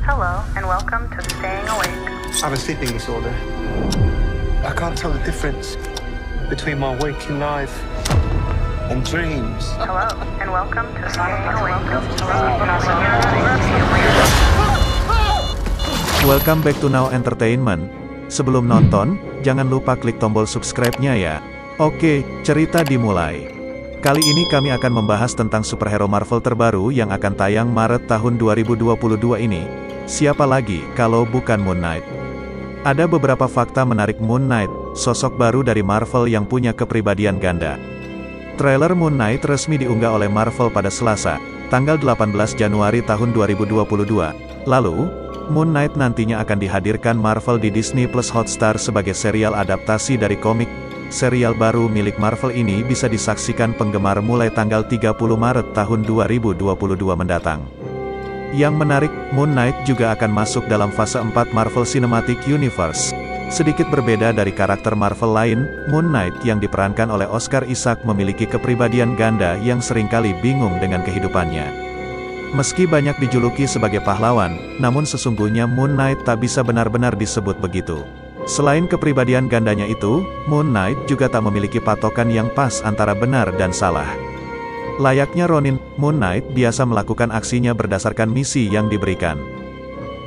Hello, and welcome to Staying Awake. I have a sleeping disorder. I can't tell the difference between my waking life and dreams. Hello, and welcome to Staying Awake. Welcome back to Now Entertainment. Sebelum nonton, jangan lupa klik tombol subscribe-nya ya. Oke, cerita dimulai. Kali ini kami akan membahas tentang superhero Marvel terbaru yang akan tayang Maret tahun 2022 ini. Siapa lagi, kalau bukan Moon Knight? Ada beberapa fakta menarik Moon Knight, sosok baru dari Marvel yang punya kepribadian ganda. Trailer Moon Knight resmi diunggah oleh Marvel pada Selasa, tanggal 18 Januari tahun 2022. Lalu, Moon Knight nantinya akan dihadirkan Marvel di Disney Plus Hotstar sebagai serial adaptasi dari komik. Serial baru milik Marvel ini bisa disaksikan penggemar mulai tanggal 30 Maret tahun 2022 mendatang. Yang menarik, Moon Knight juga akan masuk dalam fase 4 Marvel Cinematic Universe. Sedikit berbeda dari karakter Marvel lain, Moon Knight yang diperankan oleh Oscar Isaac memiliki kepribadian ganda yang seringkali bingung dengan kehidupannya. Meski banyak dijuluki sebagai pahlawan, namun sesungguhnya Moon Knight tak bisa benar-benar disebut begitu. Selain kepribadian gandanya itu, Moon Knight juga tak memiliki patokan yang pas antara benar dan salah. Layaknya Ronin, Moon Knight biasa melakukan aksinya berdasarkan misi yang diberikan.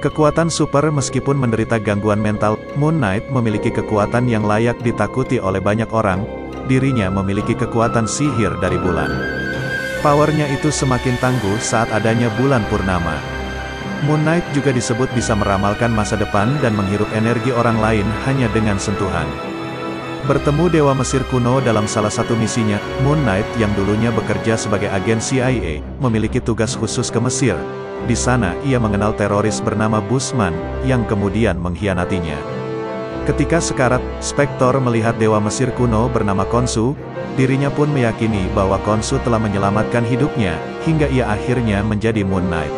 Kekuatan super meskipun menderita gangguan mental, Moon Knight memiliki kekuatan yang layak ditakuti oleh banyak orang. Dirinya memiliki kekuatan sihir dari bulan. Powernya itu semakin tangguh saat adanya bulan purnama. Moon Knight juga disebut bisa meramalkan masa depan dan menghirup energi orang lain hanya dengan sentuhan. Bertemu Dewa Mesir kuno dalam salah satu misinya, Moon Knight yang dulunya bekerja sebagai agen CIA, memiliki tugas khusus ke Mesir. Di sana ia mengenal teroris bernama Busman, yang kemudian mengkhianatinya. Ketika sekarat, Spector melihat Dewa Mesir kuno bernama Khonshu, dirinya pun meyakini bahwa Khonshu telah menyelamatkan hidupnya, hingga ia akhirnya menjadi Moon Knight.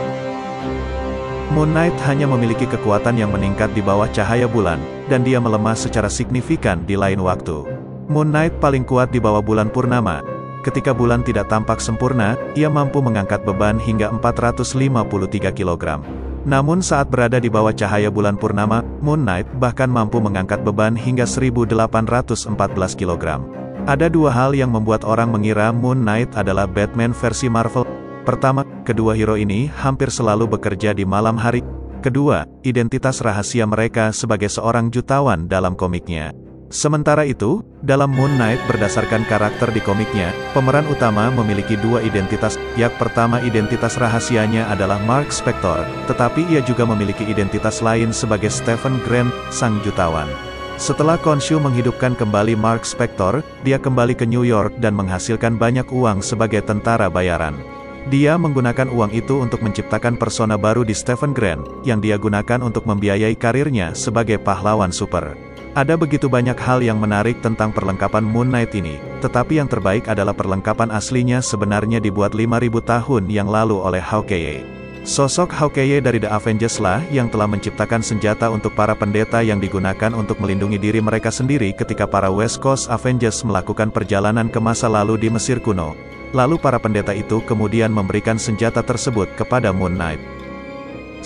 Moon Knight hanya memiliki kekuatan yang meningkat di bawah cahaya bulan, dan dia melemah secara signifikan di lain waktu. Moon Knight paling kuat di bawah bulan purnama. Ketika bulan tidak tampak sempurna, ia mampu mengangkat beban hingga 453 kg. Namun saat berada di bawah cahaya bulan purnama, Moon Knight bahkan mampu mengangkat beban hingga 1814 kg. Ada dua hal yang membuat orang mengira Moon Knight adalah Batman versi Marvel. Pertama, kedua hero ini hampir selalu bekerja di malam hari. Kedua, identitas rahasia mereka sebagai seorang jutawan dalam komiknya. Sementara itu, dalam Moon Knight berdasarkan karakter di komiknya, pemeran utama memiliki dua identitas. Yang pertama, identitas rahasianya adalah Mark Spector, tetapi ia juga memiliki identitas lain sebagai Stephen Grant, sang jutawan. Setelah Khonshu menghidupkan kembali Mark Spector, dia kembali ke New York dan menghasilkan banyak uang sebagai tentara bayaran. Dia menggunakan uang itu untuk menciptakan persona baru di Stephen Grant, yang dia gunakan untuk membiayai karirnya sebagai pahlawan super. Ada begitu banyak hal yang menarik tentang perlengkapan Moon Knight ini, tetapi yang terbaik adalah perlengkapan aslinya sebenarnya dibuat 5.000 tahun yang lalu oleh Hawkeye. Sosok Hawkeye dari The Avengers lah yang telah menciptakan senjata untuk para pendeta yang digunakan untuk melindungi diri mereka sendiri ketika para West Coast Avengers melakukan perjalanan ke masa lalu di Mesir kuno. Lalu para pendeta itu kemudian memberikan senjata tersebut kepada Moon Knight.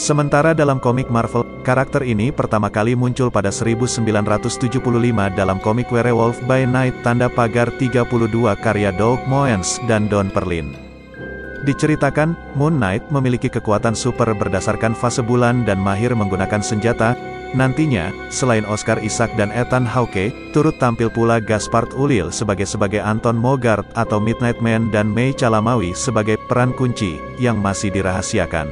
Sementara dalam komik Marvel, karakter ini pertama kali muncul pada 1975 dalam komik Werewolf by Night tanda pagar 32 karya Doug Moenz dan Don Perlin. Diceritakan, Moon Knight memiliki kekuatan super berdasarkan fase bulan dan mahir menggunakan senjata. Nantinya, selain Oscar Isaac dan Ethan Hawke, turut tampil pula Gaspard Ulliel sebagai Anton Mogart atau Midnight Man dan May Calamawy sebagai peran kunci, yang masih dirahasiakan.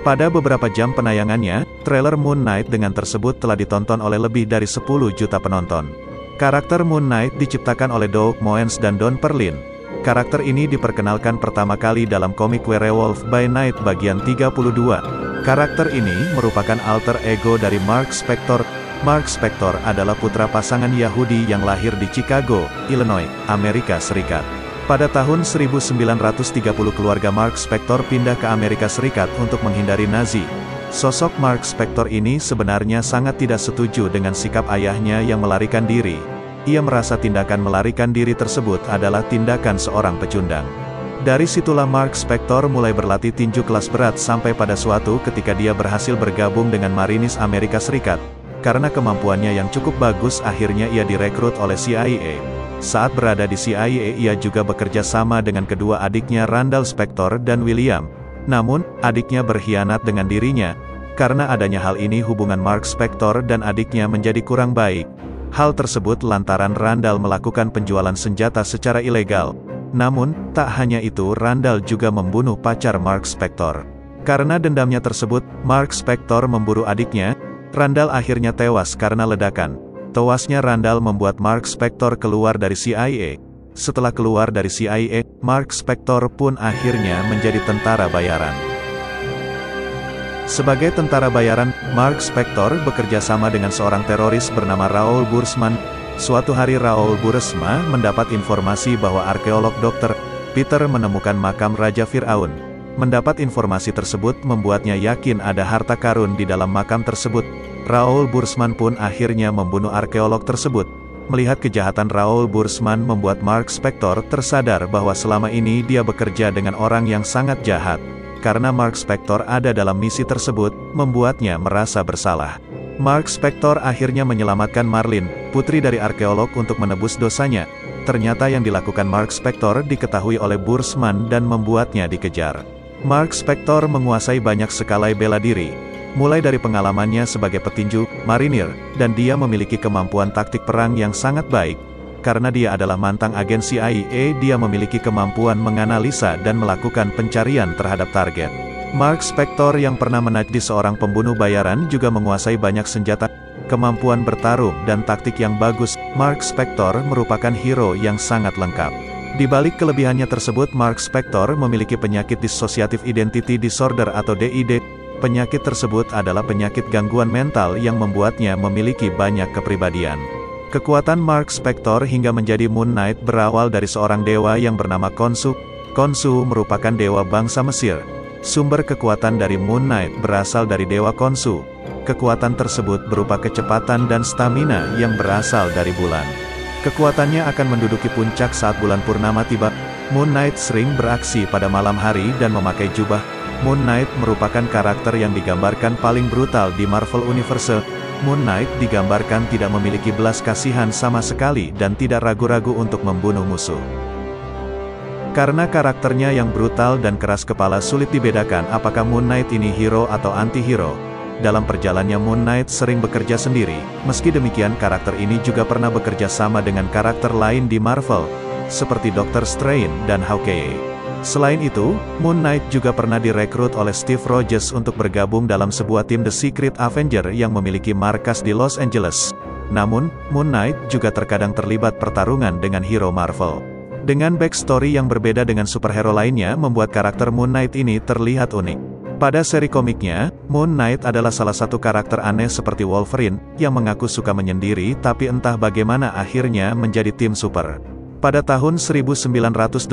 Pada beberapa jam penayangannya, trailer Moon Knight dengan tersebut telah ditonton oleh lebih dari 10 juta penonton. Karakter Moon Knight diciptakan oleh Doug Moenz dan Don Perlin. Karakter ini diperkenalkan pertama kali dalam komik Werewolf by Night bagian 32. Karakter ini merupakan alter ego dari Mark Spector. Mark Spector adalah putra pasangan Yahudi yang lahir di Chicago, Illinois, Amerika Serikat. Pada tahun 1930 keluarga Mark Spector pindah ke Amerika Serikat untuk menghindari Nazi. Sosok Mark Spector ini sebenarnya sangat tidak setuju dengan sikap ayahnya yang melarikan diri. Ia merasa tindakan melarikan diri tersebut adalah tindakan seorang pecundang. Dari situlah Mark Spector mulai berlatih tinju kelas berat sampai pada suatu ketika dia berhasil bergabung dengan Marines Amerika Serikat. Karena kemampuannya yang cukup bagus akhirnya ia direkrut oleh CIA. Saat berada di CIA ia juga bekerja sama dengan kedua adiknya Randall Spector dan William. Namun, adiknya berkhianat dengan dirinya. Karena adanya hal ini hubungan Mark Spector dan adiknya menjadi kurang baik. Hal tersebut lantaran Randall melakukan penjualan senjata secara ilegal. Namun, tak hanya itu Randall juga membunuh pacar Mark Spector. Karena dendamnya tersebut, Mark Spector memburu adiknya. Randall akhirnya tewas karena ledakan. Tewasnya Randall membuat Mark Spector keluar dari CIA. Setelah keluar dari CIA, Mark Spector pun akhirnya menjadi tentara bayaran. Sebagai tentara bayaran, Mark Spector bekerja sama dengan seorang teroris bernama Raoul Bursman. Suatu hari Raoul Bursman mendapat informasi bahwa arkeolog Dr. Peter menemukan makam Raja Firaun. Mendapat informasi tersebut membuatnya yakin ada harta karun di dalam makam tersebut. Raoul Bursman pun akhirnya membunuh arkeolog tersebut. Melihat kejahatan Raoul Bursman membuat Mark Spector tersadar bahwa selama ini dia bekerja dengan orang yang sangat jahat. Karena Mark Spector ada dalam misi tersebut, membuatnya merasa bersalah. Mark Spector akhirnya menyelamatkan Marlene, putri dari arkeolog untuk menebus dosanya. Ternyata yang dilakukan Mark Spector diketahui oleh Bursman dan membuatnya dikejar. Mark Spector menguasai banyak skala bela diri. Mulai dari pengalamannya sebagai petinju, marinir, dan dia memiliki kemampuan taktik perang yang sangat baik. Karena dia adalah mantan agen CIA, dia memiliki kemampuan menganalisa dan melakukan pencarian terhadap target. Mark Spector yang pernah menjadi seorang pembunuh bayaran juga menguasai banyak senjata, kemampuan bertarung dan taktik yang bagus. Mark Spector merupakan hero yang sangat lengkap. Di balik kelebihannya tersebut, Mark Spector memiliki penyakit dissociative identity disorder atau DID. Penyakit tersebut adalah penyakit gangguan mental yang membuatnya memiliki banyak kepribadian. Kekuatan Mark Spector hingga menjadi Moon Knight berawal dari seorang dewa yang bernama Khonsu. Khonsu merupakan dewa bangsa Mesir. Sumber kekuatan dari Moon Knight berasal dari dewa Khonsu. Kekuatan tersebut berupa kecepatan dan stamina yang berasal dari bulan. Kekuatannya akan menduduki puncak saat bulan purnama tiba. Moon Knight sering beraksi pada malam hari dan memakai jubah. Moon Knight merupakan karakter yang digambarkan paling brutal di Marvel Universe. Moon Knight digambarkan tidak memiliki belas kasihan sama sekali dan tidak ragu-ragu untuk membunuh musuh. Karena karakternya yang brutal dan keras kepala sulit dibedakan apakah Moon Knight ini hero atau anti-hero. Dalam perjalanannya Moon Knight sering bekerja sendiri. Meski demikian karakter ini juga pernah bekerja sama dengan karakter lain di Marvel, seperti Doctor Strange dan Hawkeye. Selain itu, Moon Knight juga pernah direkrut oleh Steve Rogers untuk bergabung dalam sebuah tim The Secret Avenger yang memiliki markas di Los Angeles. Namun, Moon Knight juga terkadang terlibat pertarungan dengan hero Marvel. Dengan backstory yang berbeda dengan superhero lainnya membuat karakter Moon Knight ini terlihat unik. Pada seri komiknya, Moon Knight adalah salah satu karakter aneh seperti Wolverine, yang mengaku suka menyendiri tapi entah bagaimana akhirnya menjadi tim super. Pada tahun 1987,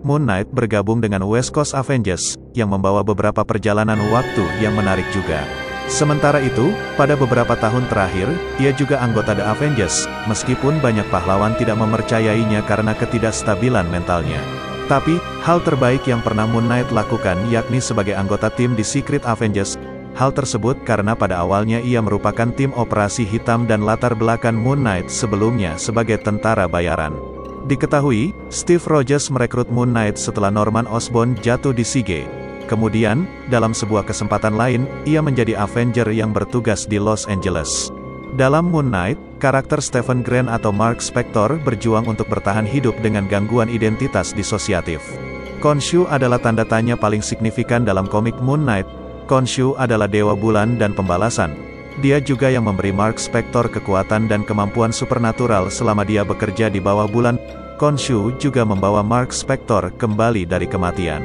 Moon Knight bergabung dengan West Coast Avengers, yang membawa beberapa perjalanan waktu yang menarik juga. Sementara itu, pada beberapa tahun terakhir, ia juga anggota The Avengers, meskipun banyak pahlawan tidak mempercayainya karena ketidakstabilan mentalnya. Tapi, hal terbaik yang pernah Moon Knight lakukan yakni sebagai anggota tim di Secret Avengers. Hal tersebut karena pada awalnya ia merupakan tim operasi hitam dan latar belakang Moon Knight sebelumnya sebagai tentara bayaran. Diketahui, Steve Rogers merekrut Moon Knight setelah Norman Osborn jatuh di Sige. Kemudian, dalam sebuah kesempatan lain, ia menjadi Avenger yang bertugas di Los Angeles. Dalam Moon Knight, karakter Stephen Grant atau Mark Spector berjuang untuk bertahan hidup dengan gangguan identitas disosiatif. Khonshu adalah tanda tanya paling signifikan dalam komik Moon Knight. Khonshu adalah dewa bulan dan pembalasan. Dia juga yang memberi Mark Spector kekuatan dan kemampuan supernatural selama dia bekerja di bawah bulan. Khonshu juga membawa Mark Spector kembali dari kematian.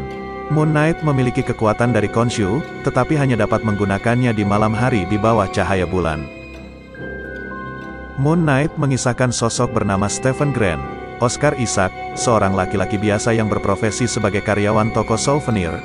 Moon Knight memiliki kekuatan dari Khonshu, tetapi hanya dapat menggunakannya di malam hari di bawah cahaya bulan. Moon Knight mengisahkan sosok bernama Stephen Grant. Oscar Isaac, seorang laki-laki biasa yang berprofesi sebagai karyawan toko souvenir.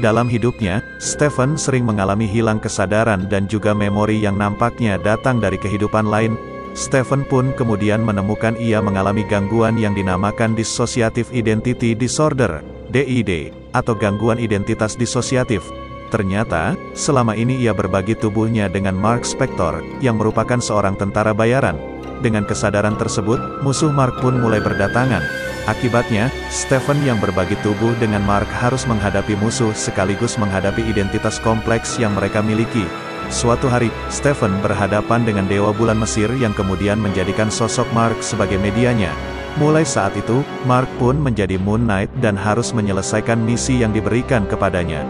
Dalam hidupnya, Stephen sering mengalami hilang kesadaran dan juga memori yang nampaknya datang dari kehidupan lain. Stephen pun kemudian menemukan ia mengalami gangguan yang dinamakan Dissociative Identity Disorder, DID, atau gangguan identitas disosiatif. Ternyata, selama ini ia berbagi tubuhnya dengan Mark Spector, yang merupakan seorang tentara bayaran. Dengan kesadaran tersebut, musuh Mark pun mulai berdatangan. Akibatnya, Stephen yang berbagi tubuh dengan Mark harus menghadapi musuh sekaligus menghadapi identitas kompleks yang mereka miliki. Suatu hari, Stephen berhadapan dengan Dewa Bulan Mesir yang kemudian menjadikan sosok Mark sebagai medianya. Mulai saat itu, Mark pun menjadi Moon Knight dan harus menyelesaikan misi yang diberikan kepadanya.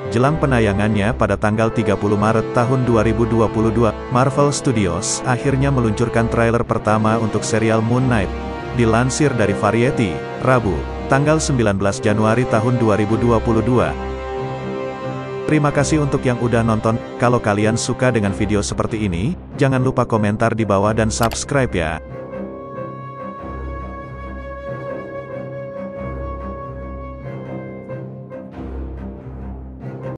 Jelang penayangannya pada tanggal 30 Maret tahun 2022, Marvel Studios akhirnya meluncurkan trailer pertama untuk serial Moon Knight. Dilansir dari Variety, Rabu, tanggal 19 Januari tahun 2022. Terima kasih untuk yang udah nonton. Kalau kalian suka dengan video seperti ini, jangan lupa komentar di bawah dan subscribe ya.